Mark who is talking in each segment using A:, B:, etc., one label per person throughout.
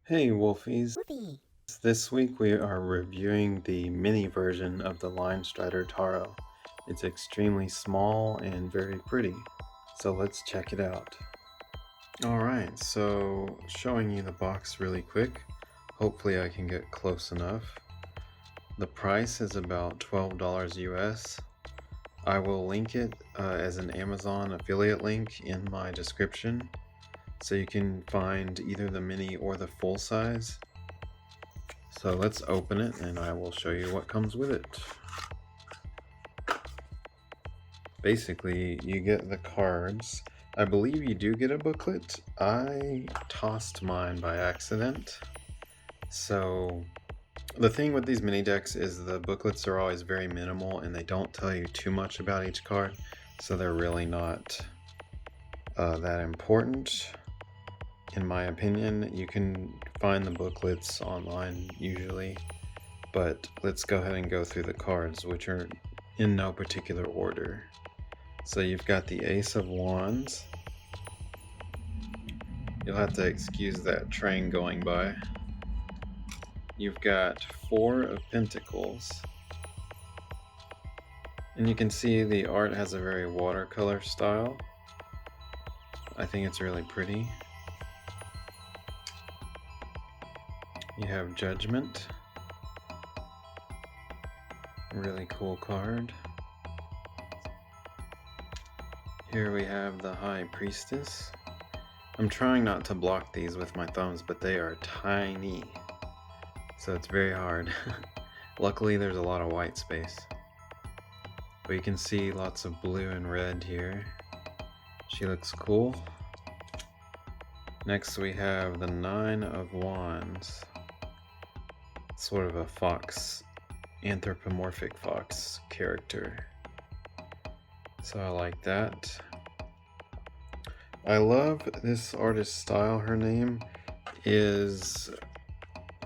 A: Hey Wolfies!
B: Woofy.
A: This week we are reviewing the mini version of the Linestrider Taro. It's extremely small and very pretty, so let's check it out. Alright, so showing you the box really quick. Hopefully I can get close enough. The price is about $12 US. I will link it as an Amazon affiliate link in my description, so you can find either the mini or the full size. So let's open it and I will show you what comes with it. Basically, you get the cards. I believe you do get a booklet. I tossed mine by accident. So the thing with these mini decks is the booklets are always very minimal and they don't tell you too much about each card, so they're really not that important. In my opinion, you can find the booklets online usually, but let's go ahead and go through the cards, which are in no particular order. So you've got the Ace of Wands. You'll have to excuse that train going by. You've got Four of Pentacles. And you can see the art has a very watercolor style. I think it's really pretty. You have Judgment. Really cool card. Here we have the High Priestess. I'm trying not to block these with my thumbs, but they are tiny, so it's very hard. Luckily there's a lot of white space. But you can see lots of blue and red here. She looks cool. Next we have the Nine of Wands. Sort of a fox, anthropomorphic fox character. So I like that. I love this artist's style. Her name is,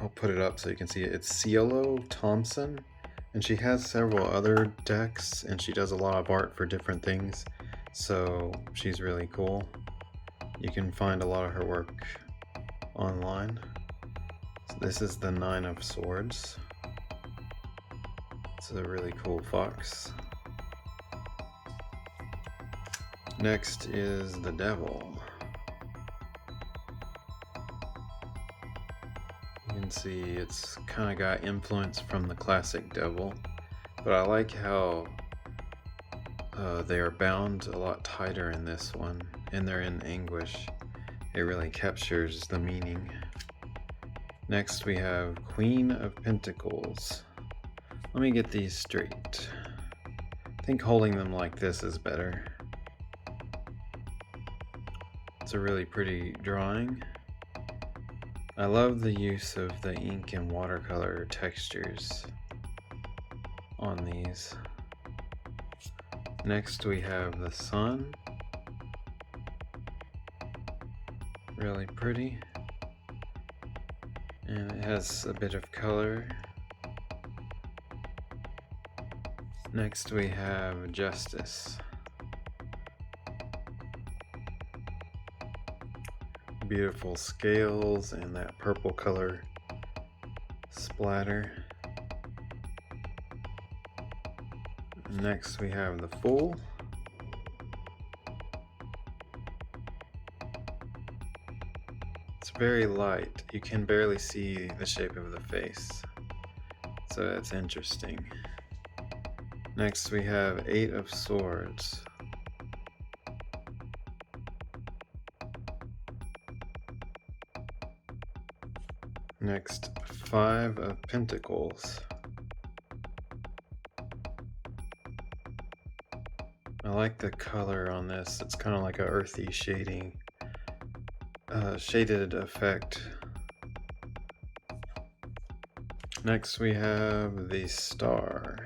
A: I'll put it up so you can see it. It's Cielo Thompson, and she has several other decks and she does a lot of art for different things. So she's really cool. You can find a lot of her work online. So this is the Nine of Swords. It's a really cool fox. Next is the Devil. You can see it's kind of got influence from the classic Devil, but I like how they are bound a lot tighter in this one, and they're in anguish. It really captures the meaning. Next we have Queen of Pentacles. Let me get these straight. I think holding them like this is better. It's a really pretty drawing. I love the use of the ink and watercolor textures on these. Next we have the Sun. Really pretty. And it has a bit of color. Next we have Justice. Beautiful scales and that purple color splatter. Next we have the Fool. It's very light. You can barely see the shape of the face, so that's interesting. Next we have Eight of Swords. Next, Five of Pentacles. I like the color on this. It's kind of like a earthy shading, shaded effect. Next we have the Star.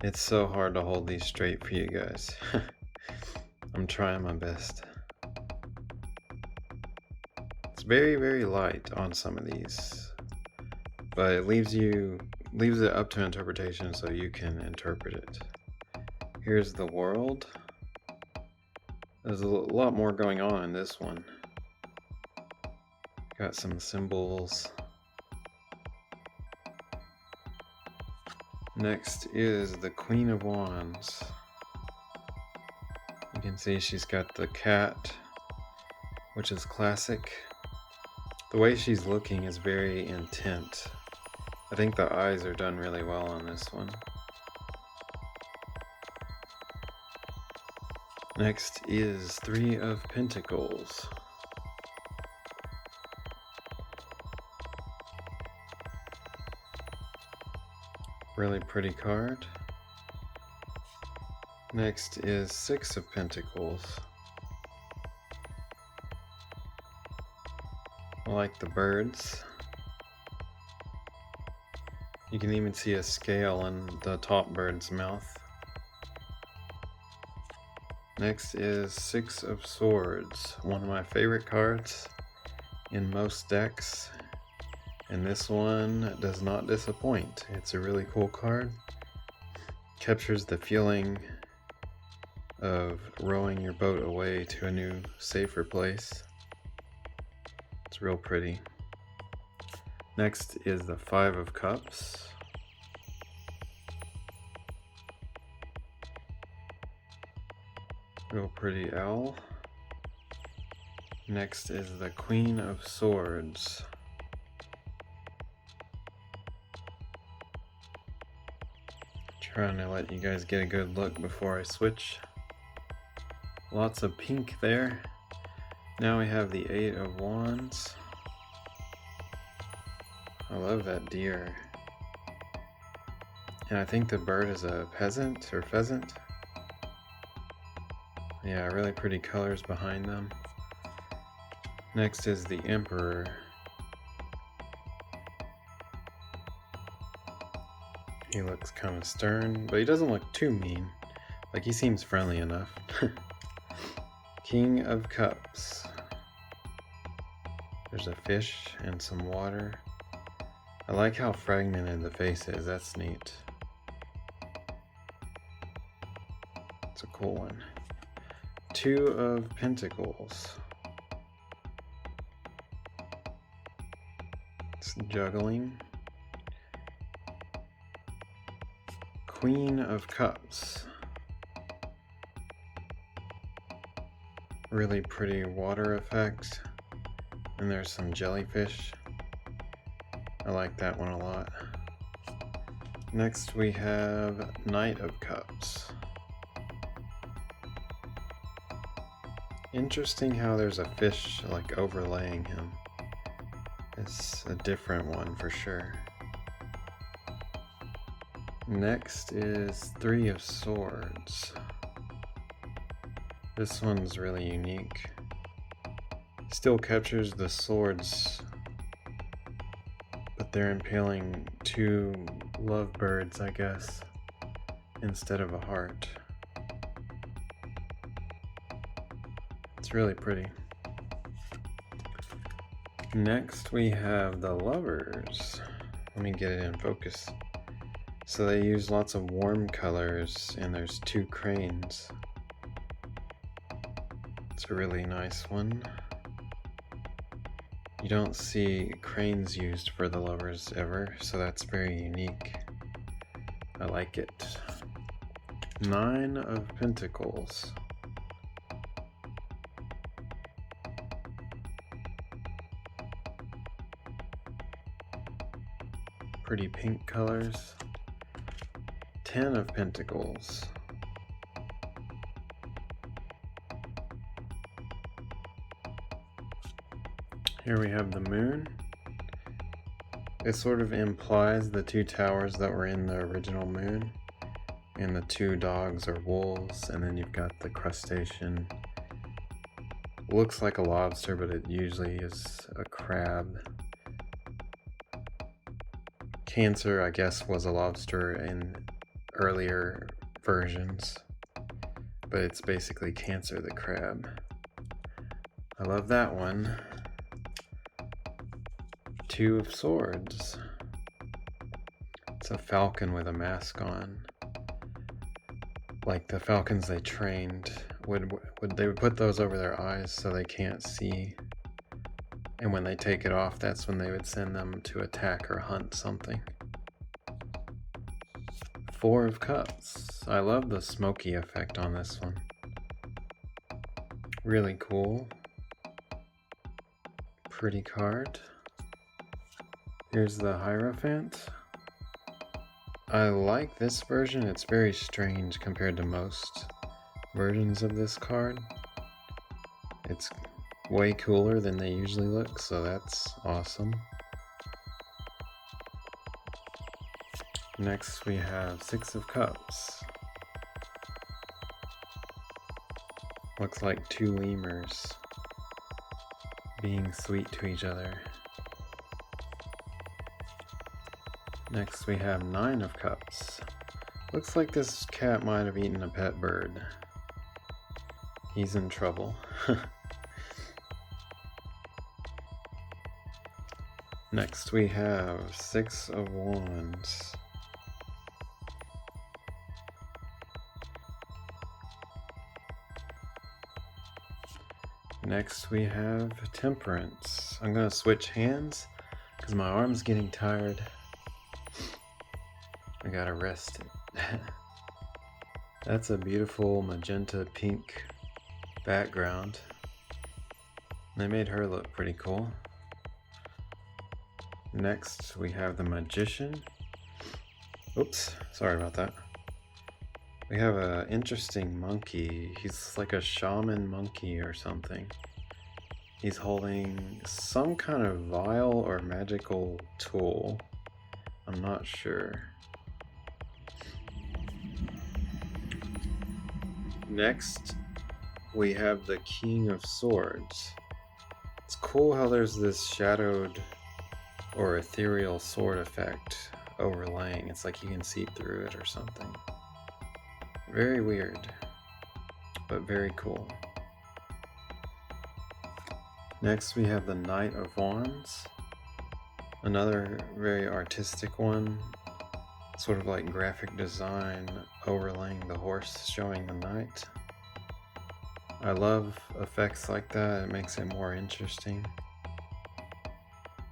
A: It's so hard to hold these straight for you guys. I'm trying my best. It's very, very light on some of these, but it leaves it up to interpretation, so you can interpret it. Here's the World. There's a lot more going on in this one. Got some symbols. Next is the Queen of Wands. You can see she's got the cat, which is classic. The way she's looking is very intent. I think the eyes are done really well on this one. Next is Three of Pentacles. Really pretty card. Next is Six of Pentacles. I like the birds. You can even see a scale in the top bird's mouth. Next is Six of Swords, one of my favorite cards in most decks, and this one does not disappoint. It's a really cool card. Captures the feeling of rowing your boat away to a new, safer place. It's real pretty. Next is the Five of Cups. Real pretty owl. Next is the Queen of Swords. Trying to let you guys get a good look before I switch. Lots of pink there. Now we have the Eight of Wands. I love that deer. And I think the bird is a peasant or pheasant. Yeah, really pretty colors behind them. Next is the Emperor. He looks kind of stern, but he doesn't look too mean. Like, he seems friendly enough. King of Cups. There's a fish and some water. I like how fragmented the face is. That's neat. It's a cool one. Two of Pentacles. It's juggling. Queen of Cups. Really pretty water effect. And there's some jellyfish. I like that one a lot. Next we have Knight of Cups. Interesting how there's a fish like overlaying him. It's a different one for sure. Next is Three of Swords. This one's really unique. Still captures the swords, but they're impaling two lovebirds, I guess, instead of a heart. It's really pretty. Next we have the Lovers. Let me get it in focus. So they use lots of warm colors, and there's two cranes. It's a really nice one. You don't see cranes used for the Lovers ever, so that's very unique. I like it. Nine of Pentacles. Pretty pink colors. 10 of Pentacles. Here we have the Moon. It sort of implies the two towers that were in the original Moon, and the two dogs are wolves, and then you've got the crustacean. Looks like a lobster, but it usually is a crab. Cancer, I guess, was a lobster in earlier versions, but it's basically Cancer the crab. I love that one. Two of Swords. It's a falcon with a mask on. Like the falcons they trained, they would put those over their eyes so they can't see And when they take it off, that's when they would send them to attack or hunt something. 4 of Cups. I love the smoky effect on this one. Really cool. Pretty card. Here's the Hierophant. I like this version. It's very strange compared to most versions of this card. It's way cooler than they usually look, so that's awesome. Next we have 6 of Cups. Looks like 2 lemurs being sweet to each other. Next we have 9 of Cups. Looks like this cat might have eaten a pet bird. He's in trouble. Next we have 6 of Wands. Next we have Temperance. I'm gonna switch hands because my arm's getting tired. I gotta rest it. That's a beautiful magenta pink background. They made her look pretty cool. Next we have the Magician. Oops, sorry about that. We have an interesting monkey. He's like a shaman monkey or something. He's holding some kind of vial or magical tool. I'm not sure. Next, we have the King of Swords. It's cool how there's this shadowed or ethereal sword effect overlaying. It's like you can see through it or something. Very weird, but very cool. Next we have the Knight of Wands. Another very artistic one, sort of like graphic design overlaying the horse showing the knight. I love effects like that, it makes it more interesting.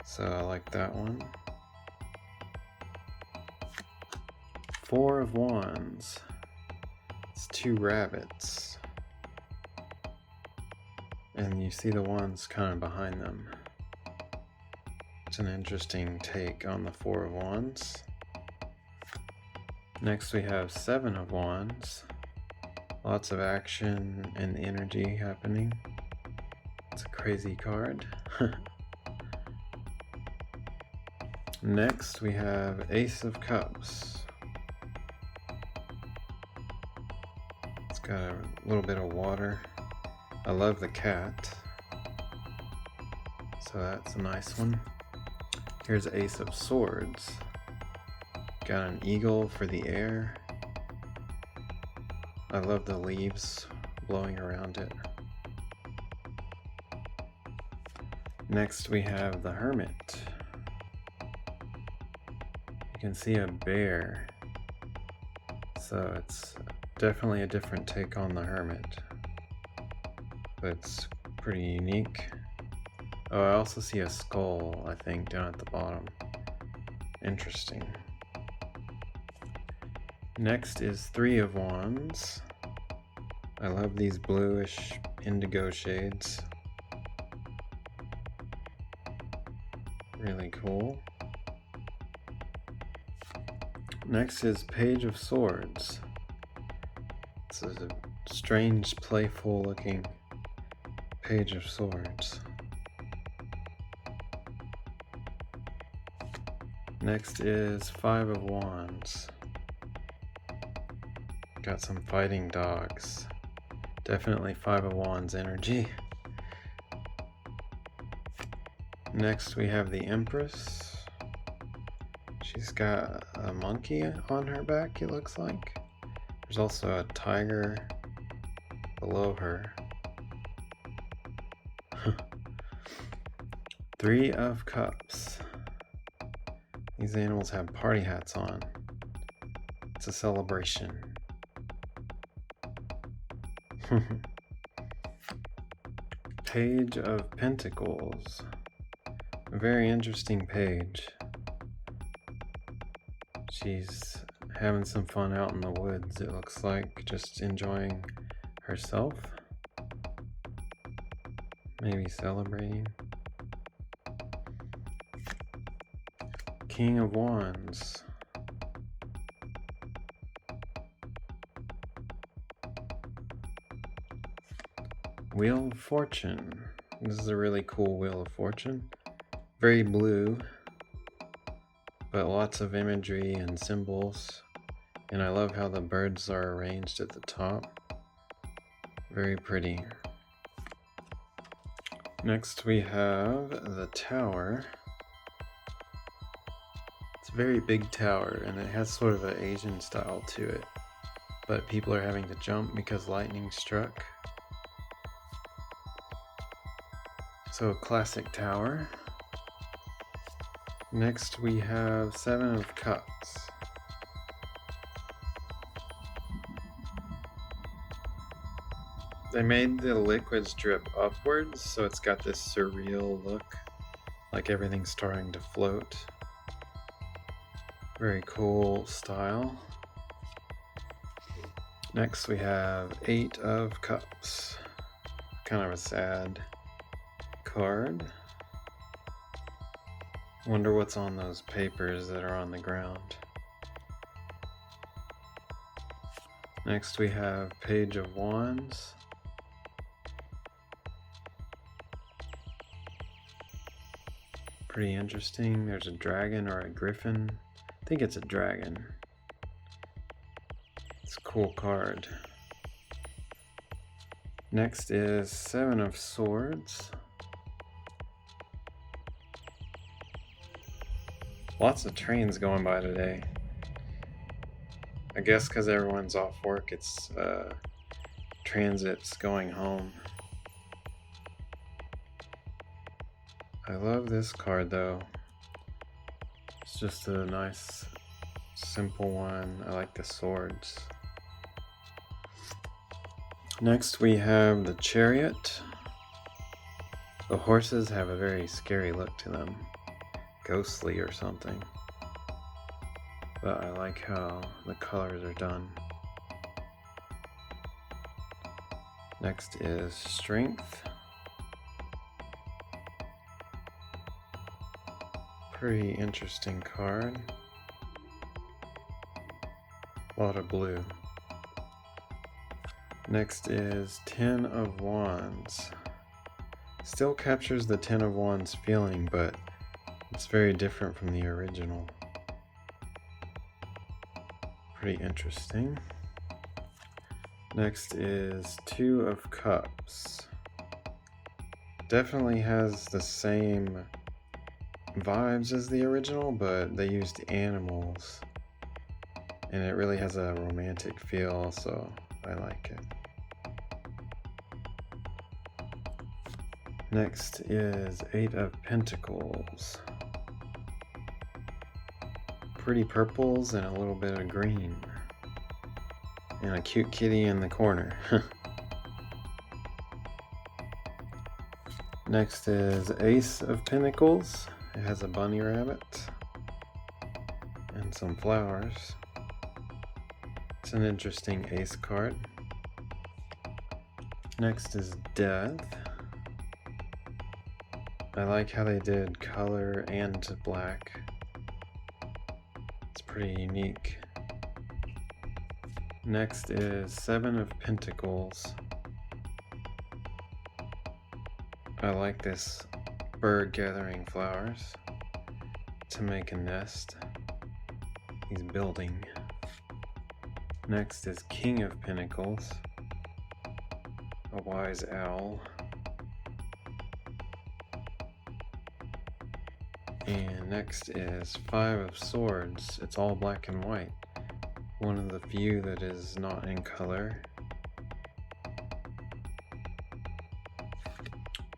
A: So I like that one. 4 of Wands. It's 2 rabbits. And you see the wands kind of behind them. It's an interesting take on the 4 of Wands. Next we have 7 of Wands. Lots of action and energy happening. It's a crazy card. Next we have Ace of Cups. It's got a little bit of water. I love the cat. So that's a nice one. Here's Ace of Swords. Got an eagle for the air. I love the leaves blowing around it. Next we have the Hermit. You can see a bear. So it's definitely a different take on the Hermit. But it's pretty unique. Oh, I also see a skull, I think, down at the bottom. Interesting. Next is 3 of Wands. I love these bluish indigo shades. Really cool. Next is Page of Swords. This is a strange, playful looking Page of Swords. Next is 5 of Wands. Got some fighting dogs. Definitely 5 of Wands energy. Next we have the Empress. She's got a monkey on her back, it looks like. There's also a tiger below her. 3 of Cups. These animals have party hats on. It's a celebration. Page of Pentacles. A very interesting page. She's having some fun out in the woods, it looks like, just enjoying herself. Maybe celebrating. King of Wands. Wheel of Fortune. This is a really cool Wheel of Fortune. Very blue, but lots of imagery and symbols. And I love how the birds are arranged at the top. Very pretty. Next we have the tower. It's a very big tower and it has sort of an Asian style to it. But people are having to jump because lightning struck. So a classic tower. Next we have 7 of Cups. They made the liquids drip upwards, so it's got this surreal look, like everything's starting to float. Very cool style. Next we have 8 of Cups. Kind of a sad card. Wonder what's on those papers that are on the ground. Next we have Page of Wands. Pretty interesting. There's a dragon or a griffin. I think it's a dragon. It's a cool card. Next is 7 of Swords. Lots of trains going by today. I guess because everyone's off work, it's transits going home. I love this card though. It's just a nice, simple one. I like the swords. Next we have the Chariot. The horses have a very scary look to them. Ghostly or something. But I like how the colors are done. Next is Strength. Pretty interesting card. A lot of blue. Next is 10 of Wands. Still captures the 10 of Wands feeling, but it's very different from the original. Pretty interesting. Next is 2 of Cups. Definitely has the same vibes as the original, but they used animals. And it really has a romantic feel, so I like it. Next is 8 of Pentacles. Pretty purples and a little bit of green. And a cute kitty in the corner. Next is Ace of Pentacles. It has a bunny rabbit and some flowers. It's an interesting ace card. Next is Death. I like how they did color and black. It's pretty unique. Next is 7 of Pentacles. I like this bird gathering flowers to make a nest. He's building. Next is King of Pentacles. A wise owl. And next is 5 of Swords. It's all black and white. One of the few that is not in color.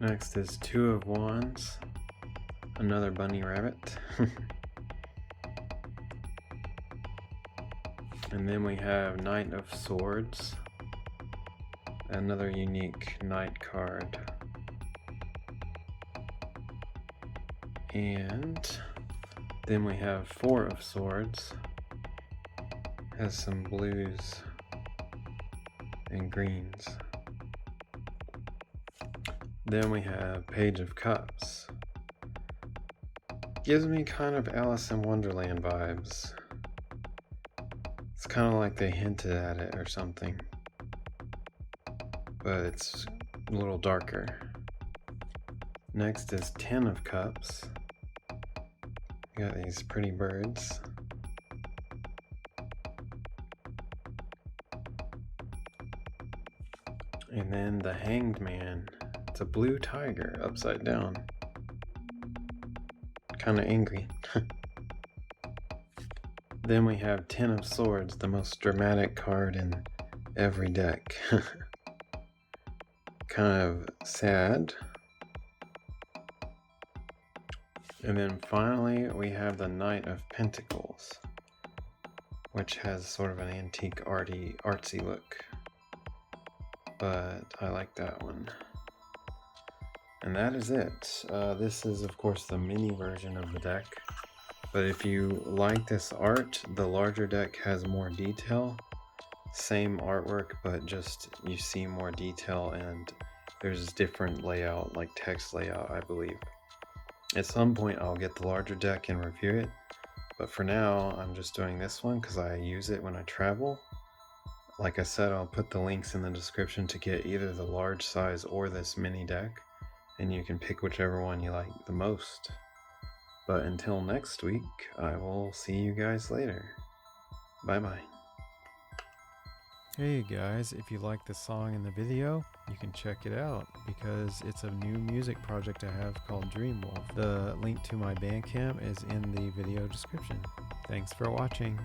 A: Next is 2 of Wands. Another bunny rabbit. And then we have Knight of Swords. Another unique knight card. And then we have 4 of Swords. Has some blues and greens. Then we have Page of Cups. Gives me kind of Alice in Wonderland vibes. It's kind of like they hinted at it or something, but it's a little darker. Next is 10 of Cups. Got these pretty birds. And then the Hanged Man. It's a blue tiger upside down. Kind of angry. Then we have 10 of Swords, the most dramatic card in every deck. Kind of sad. And then finally we have the Knight of Pentacles, which has sort of an antique artsy look. But I like that one. And that is it. This is of course the mini version of the deck. But if you like this art, the larger deck has more detail. Same artwork, but just you see more detail and there's different layout, like text layout, I believe. At some point I'll get the larger deck and review it. But for now, I'm just doing this one because I use it when I travel. Like I said, I'll put the links in the description to get either the large size or this mini deck. And you can pick whichever one you like the most. But until next week, I will see you guys later. Bye-bye. Hey guys, if you like the song in the video, you can check it out because it's a new music project I have called Dream Wolf. The link to my Bandcamp is in the video description. Thanks for watching.